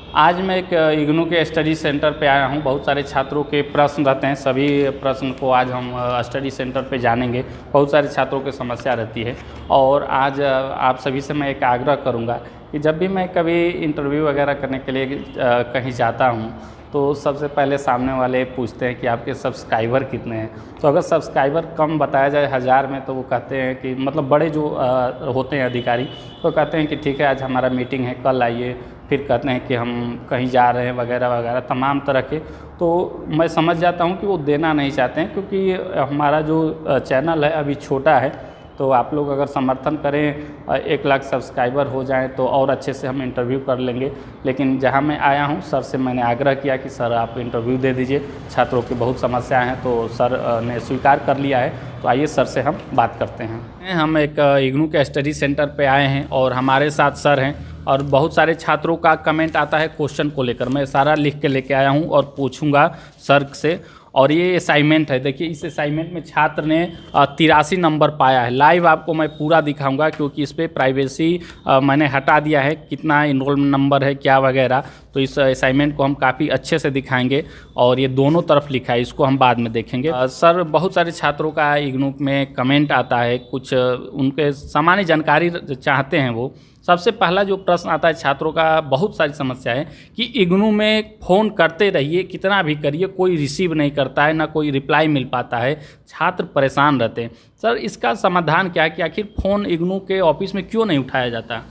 आज मैं एक इग्नू के स्टडी सेंटर पे आया हूँ। बहुत सारे छात्रों के प्रश्न रहते हैं, सभी प्रश्न को आज हम स्टडी सेंटर पे जानेंगे। बहुत सारे छात्रों की समस्या रहती है और आज आप सभी से मैं एक आग्रह करूँगा कि जब भी मैं कभी इंटरव्यू वगैरह करने के लिए कहीं जाता हूँ तो सबसे पहले सामने वाले पूछते हैं कि आपके सब्सक्राइबर कितने हैं। तो अगर सब्सक्राइबर कम बताया जाए 1000 में तो वो कहते हैं कि मतलब बड़े जो होते हैं अधिकारी तो कहते हैं कि ठीक है आज हमारा मीटिंग है, कल आइए। फिर कहते हैं कि हम कहीं जा रहे हैं वगैरह वगैरह तमाम तरह के। तो मैं समझ जाता हूँ कि वो देना नहीं चाहते हैं क्योंकि हमारा जो चैनल है अभी छोटा है। तो आप लोग अगर समर्थन करें 1 लाख सब्सक्राइबर हो जाएं तो और अच्छे से हम इंटरव्यू कर लेंगे। लेकिन जहां मैं आया हूं सर से मैंने आग्रह किया कि सर आप इंटरव्यू दे दीजिए, छात्रों की बहुत समस्याएं हैं। तो सर ने स्वीकार कर लिया है। तो आइए सर से हम बात करते हैं। हम एक इग्नू के स्टडी सेंटर पे आए हैं और हमारे साथ सर हैं और बहुत सारे छात्रों का कमेंट आता है क्वेश्चन को लेकर। मैं सारा लिख के लेके आया हूँ और पूछूंगा सर से। और ये असाइनमेंट है, देखिए इस असाइनमेंट में छात्र ने 83 नंबर पाया है। लाइव आपको मैं पूरा दिखाऊंगा क्योंकि इस पर प्राइवेसी मैंने हटा दिया है, कितना इनरोलमेंट नंबर है क्या वगैरह। तो इस असाइनमेंट को हम काफ़ी अच्छे से दिखाएंगे और ये दोनों तरफ लिखा है, इसको हम बाद में देखेंगे। सर बहुत सारे छात्रों का इग्नू में कमेंट आता है, कुछ उनके सामान्य जानकारी चाहते हैं वो। सबसे पहला जो प्रश्न आता है छात्रों का, बहुत सारी समस्या है कि इग्नू में फ़ोन करते रहिए, कितना भी करिए, कोई रिसीव नहीं करता है, ना कोई रिप्लाई मिल पाता है, छात्र परेशान रहते हैं। सर इसका समाधान क्या है कि आखिर फ़ोन इग्नू के ऑफिस में क्यों नहीं उठाया जाता?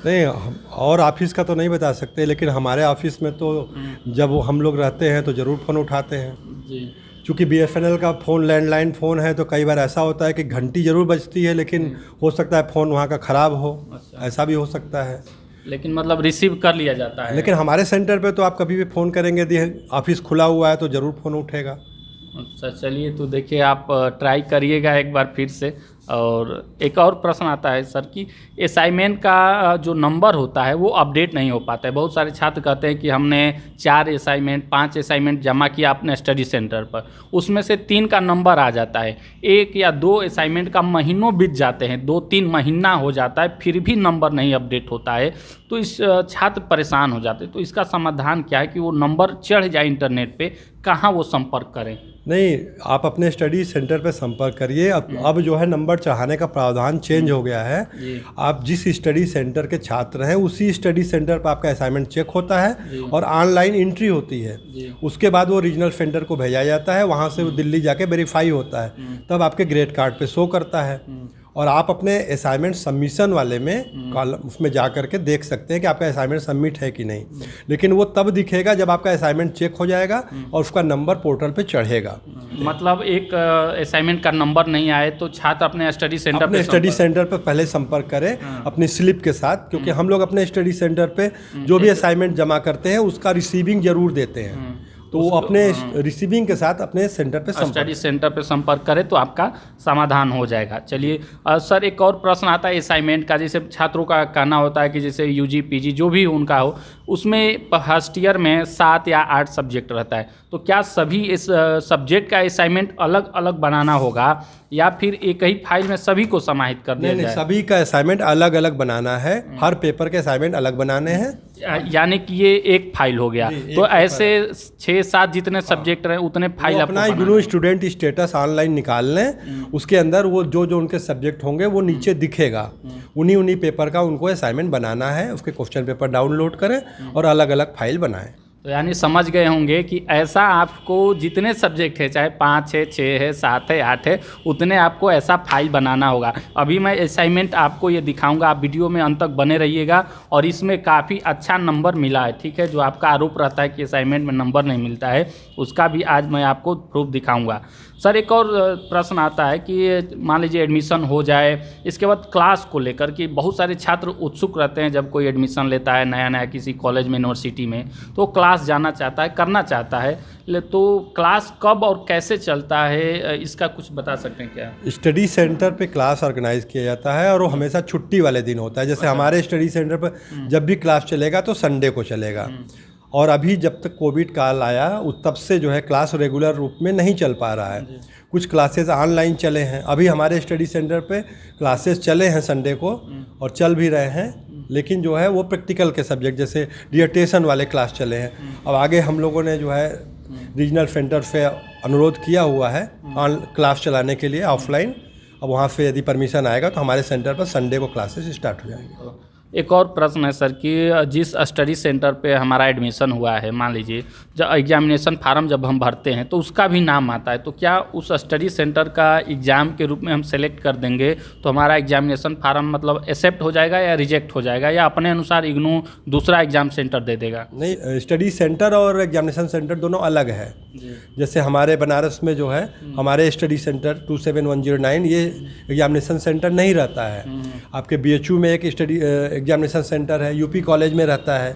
नहीं, और ऑफिस का तो नहीं बता सकते, लेकिन हमारे ऑफिस में तो जब हम लोग रहते हैं तो ज़रूर फ़ोन उठाते हैं जी। चूँकि BSNL का फ़ोन लैंडलाइन फ़ोन है तो कई बार ऐसा होता है कि घंटी ज़रूर बजती है लेकिन हो सकता है फ़ोन वहाँ का ख़राब हो। अच्छा। ऐसा भी हो सकता है, लेकिन मतलब रिसीव कर लिया जाता है। लेकिन हमारे सेंटर पे तो आप कभी भी फ़ोन करेंगे, ऑफिस खुला हुआ है तो ज़रूर फ़ोन उठेगा। अच्छा चलिए, तो देखिए आप ट्राई करिएगा एक बार फिर से। और एक और प्रश्न आता है सर कि असाइनमेंट का जो नंबर होता है वो अपडेट नहीं हो पाता है। बहुत सारे छात्र कहते हैं कि हमने 4 असाइनमेंट 5 असाइनमेंट जमा किया अपने स्टडी सेंटर पर, उसमें से 3 का नंबर आ जाता है, 1 या 2 असाइनमेंट का महीनों बीत जाते हैं, 2-3 महीना हो जाता है, फिर भी नंबर नहीं अपडेट होता है। तो इस छात्र परेशान हो जाते हैं। तो इसका समाधान क्या है कि वो नंबर चढ़ जाए इंटरनेट पे, कहाँ वो संपर्क करें? नहीं, आप अपने स्टडी सेंटर पे संपर्क करिए। अब जो है नंबर चढ़ाने का प्रावधान चेंज हो गया है। आप जिस स्टडी सेंटर के छात्र हैं उसी स्टडी सेंटर पर आपका असाइनमेंट चेक होता है और ऑनलाइन एंट्री होती है। उसके बाद वो रीजनल सेंटर को भेजा जाता है, वहाँ से वो दिल्ली जाके वेरीफाई होता है, तब आपके ग्रेड कार्ड पे शो करता है। और आप अपने असाइनमेंट सबमिशन वाले में कॉलम उसमें जा करके देख सकते हैं कि आपका असाइनमेंट सबमिट है कि नहीं। लेकिन वो तब दिखेगा जब आपका असाइनमेंट चेक हो जाएगा और उसका नंबर पोर्टल पे चढ़ेगा। मतलब एक असाइनमेंट का नंबर नहीं आए तो छात्र अपने स्टडी सेंटर पर पहले संपर्क करें अपनी स्लिप के साथ, क्योंकि हम लोग अपने स्टडी सेंटर पे जो भी असाइनमेंट जमा करते हैं उसका रिसीविंग जरूर देते हैं। तो वो अपने रिसीविंग के साथ अपने सेंटर पे स्टडी सेंटर पे संपर्क करें तो आपका समाधान हो जाएगा। चलिए सर एक और प्रश्न आता है असाइनमेंट का। जैसे छात्रों का कहना होता है कि जैसे UG PG जो भी उनका हो, उसमें फर्स्ट ईयर में 7 या 8 सब्जेक्ट रहता है। तो क्या सभी इस सब्जेक्ट का असाइनमेंट अलग अलग बनाना होगा या फिर एक ही फाइल में सभी को समाहित कर दिया जाए? नहीं, सभी का असाइनमेंट अलग अलग बनाना है। हर पेपर के असाइनमेंट अलग बनाने हैं, यानी कि ये एक फाइल हो गया। तो ऐसे 6-7 जितने सब्जेक्ट रहे उतने फाइल अपना इग्नू स्टूडेंट स्टेटस ऑनलाइन निकाल लें। उसके अंदर वो जो उनके सब्जेक्ट होंगे वो नीचे दिखेगा, उन्हीं पेपर का उनको असाइनमेंट बनाना है। उसके क्वेश्चन पेपर डाउनलोड करें और अलग अलग फाइल बनाएं। तो यानी समझ गए होंगे कि ऐसा आपको जितने सब्जेक्ट है, चाहे 5 है 6 है 7 है 8 है, उतने आपको ऐसा फाइल बनाना होगा। अभी मैं असाइनमेंट आपको ये दिखाऊंगा, आप वीडियो में अंत तक बने रहिएगा। और इसमें काफ़ी अच्छा नंबर मिला है, ठीक है। जो आपका आरोप रहता है कि असाइनमेंट में नंबर नहीं मिलता है, उसका भी आज मैं आपको प्रूफ दिखाऊंगा। सर एक और प्रश्न आता है कि मान लीजिए एडमिशन हो जाए, इसके बाद क्लास को लेकर कि बहुत सारे छात्र उत्सुक रहते हैं जब कोई एडमिशन लेता है नया किसी कॉलेज में यूनिवर्सिटी में, तो क्लास जाना चाहता है, करना चाहता है, तो क्लास कब और कैसे चलता है, इसका कुछ बता सकते हैं क्या? स्टडी सेंटर पे क्लास ऑर्गेनाइज किया जाता है और वो हमेशा छुट्टी वाले दिन होता है। जैसे हमारे स्टडी सेंटर पर जब भी क्लास चलेगा तो संडे को चलेगा। और अभी जब तक कोविड काल आया तब से जो है क्लास रेगुलर रूप में नहीं चल पा रहा है। कुछ क्लासेस ऑनलाइन चले हैं। अभी हमारे स्टडी सेंटर पे क्लासेस चले हैं संडे को और चल भी रहे हैं। लेकिन जो है वो प्रैक्टिकल के सब्जेक्ट जैसे डिसर्टेशन वाले क्लास चले हैं। अब आगे हम लोगों ने जो है रीजनल सेंटर से अनुरोध किया हुआ है क्लास चलाने के लिए ऑफलाइन। अब वहाँ से यदि परमिशन आएगा तो हमारे सेंटर पर संडे को क्लासेस स्टार्ट हो जाएंगे। एक और प्रश्न है सर कि जिस स्टडी सेंटर पे हमारा एडमिशन हुआ है, मान लीजिए जब एग्जामिनेशन फार्म जब हम भरते हैं तो उसका भी नाम आता है, तो क्या उस स्टडी सेंटर का एग्ज़ाम के रूप में हम सेलेक्ट कर देंगे तो हमारा एग्जामिनेशन फार्म मतलब एक्सेप्ट हो जाएगा या रिजेक्ट हो जाएगा, या अपने अनुसार इग्नू दूसरा एग्ज़ाम सेंटर दे देगा? नहीं, स्टडी सेंटर और एग्जामिनेशन सेंटर दोनों अलग है। जैसे हमारे बनारस में जो है हमारे स्टडी सेंटर 27109 ये एग्जामिनेशन सेंटर नहीं रहता है। आपके BHU में एक स्टडी एग्जामिनेशन सेंटर है, UP कॉलेज में रहता है।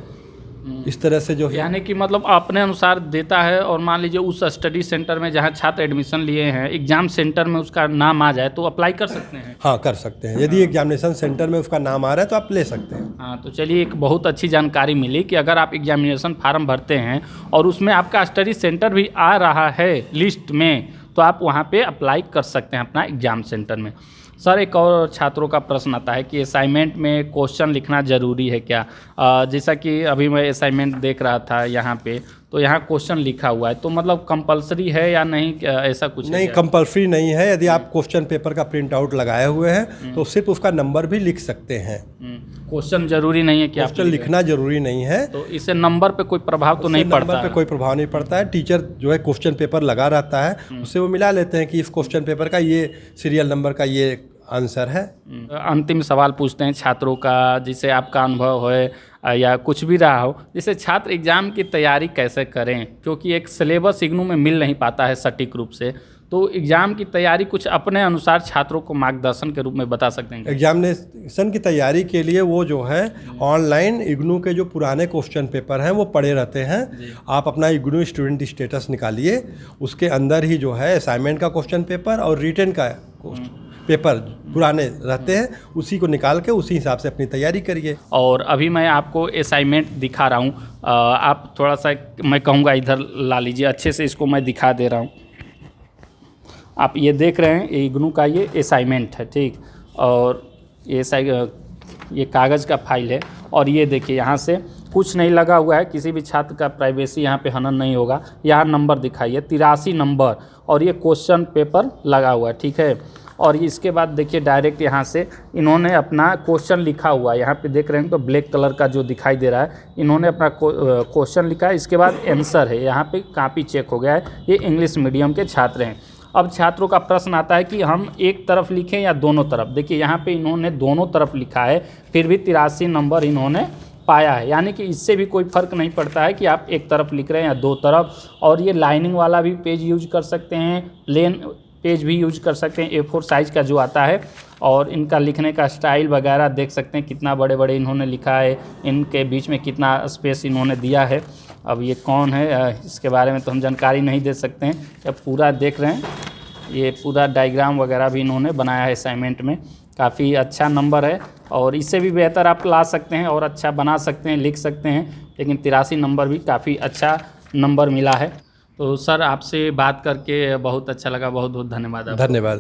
इस तरह से जो है यानी कि मतलब अपने अनुसार देता है, और मान लीजिए उस स्टडी सेंटर में जहाँ छात्र एडमिशन लिए हैं एग्जाम सेंटर में उसका नाम आ जाए तो अप्लाई कर सकते हैं? हाँ, कर सकते हैं। यदि एग्जामिनेशन सेंटर में उसका नाम आ रहा है तो आप ले सकते हैं। हाँ, तो चलिए एक बहुत अच्छी जानकारी मिली कि अगर आप एग्जामिनेशन फार्म भरते हैं और उसमें आपका स्टडी सेंटर भी आ रहा है लिस्ट में तो आप वहाँ पे अप्लाई कर सकते हैं अपना एग्ज़ाम सेंटर में। सर, एक और छात्रों का प्रश्न आता है कि असाइनमेंट में क्वेश्चन लिखना ज़रूरी है क्या? जैसा कि अभी मैं असाइनमेंट देख रहा था यहाँ पे, तो यहाँ क्वेश्चन लिखा हुआ है, तो मतलब कंपलसरी है या नहीं, ऐसा कुछ नहीं? कंपलसरी नहीं है। यदि आप क्वेश्चन पेपर का प्रिंट आउट लगाए हुए हैं तो सिर्फ उसका नंबर भी लिख सकते हैं। क्वेश्चन जरूरी नहीं है कि क्वेश्चन लिखना जरूरी नहीं है। तो इससे नंबर पे कोई प्रभाव तो नहीं पड़ता? नंबर पे कोई प्रभाव नहीं पड़ता है। टीचर जो है क्वेश्चन पेपर लगा रहता है, उससे वो मिला लेते हैं कि इस क्वेश्चन पेपर का ये सीरियल नंबर का ये आंसर है। अंतिम सवाल पूछते हैं छात्रों का, जिससे आपका अनुभव है या कुछ भी रहा हो, जैसे छात्र एग्ज़ाम की तैयारी कैसे करें, क्योंकि एक सिलेबस इग्नू में मिल नहीं पाता है सटीक रूप से, तो एग्ज़ाम की तैयारी कुछ अपने अनुसार छात्रों को मार्गदर्शन के रूप में बता सकते हैं? एग्जामिनेशन की तैयारी के लिए वो जो है ऑनलाइन इग्नू के जो पुराने क्वेश्चन पेपर हैं वो पड़े रहते हैं। आप अपना इग्नू स्टूडेंट स्टेटस निकालिए, उसके अंदर ही जो है असाइनमेंट का क्वेश्चन पेपर और रिटन का पेपर पुराने रहते हैं, उसी को निकाल के उसी हिसाब से अपनी तैयारी करिए। और अभी मैं आपको असाइनमेंट दिखा रहा हूँ, आप थोड़ा सा मैं कहूँगा इधर ला लीजिए, अच्छे से इसको मैं दिखा दे रहा हूँ। आप ये देख रहे हैं इग्नू का ये असाइनमेंट है, ठीक, और ये कागज़ का फाइल है, और ये देखिए यहाँ से कुछ नहीं लगा हुआ है, किसी भी छात्र का प्राइवेसी यहाँ पे हनन नहीं होगा। यहाँ नंबर दिखाइए 83 नंबर, और ये क्वेश्चन पेपर लगा हुआ है, ठीक है। और इसके बाद देखिए डायरेक्ट यहाँ से इन्होंने अपना क्वेश्चन लिखा हुआ है, यहाँ पे देख रहे हैं तो ब्लैक कलर का जो दिखाई दे रहा है, इन्होंने अपना क्वेश्चन लिखा है। इसके बाद आंसर है, यहाँ पे कॉपी चेक हो गया है। ये इंग्लिश मीडियम के छात्र हैं। अब छात्रों का प्रश्न आता है कि हम एक तरफ लिखें या दोनों तरफ। देखिए यहाँ पे इन्होंने दोनों तरफ लिखा है, फिर भी 83 नंबर इन्होंने पाया है, यानी कि इससे भी कोई फ़र्क नहीं पड़ता है कि आप एक तरफ लिख रहे हैं या दो तरफ। और ये लाइनिंग वाला भी पेज यूज कर सकते हैं, प्लेन पेज भी यूज कर सकते हैं, A4 साइज़ का जो आता है। और इनका लिखने का स्टाइल वगैरह देख सकते हैं, कितना बड़े बड़े इन्होंने लिखा है, इनके बीच में कितना स्पेस इन्होंने दिया है। अब ये कौन है इसके बारे में तो हम जानकारी नहीं दे सकते हैं। अब पूरा देख रहे हैं, ये पूरा डायग्राम वगैरह भी इन्होंने बनाया है असाइनमेंट में। काफ़ी अच्छा नंबर है, और इससे भी बेहतर आप ला सकते हैं और अच्छा बना सकते हैं, लिख सकते हैं, लेकिन 83 नंबर भी काफ़ी अच्छा नंबर मिला है। तो सर, आपसे बात करके बहुत अच्छा लगा, बहुत बहुत धन्यवाद। धन्यवाद।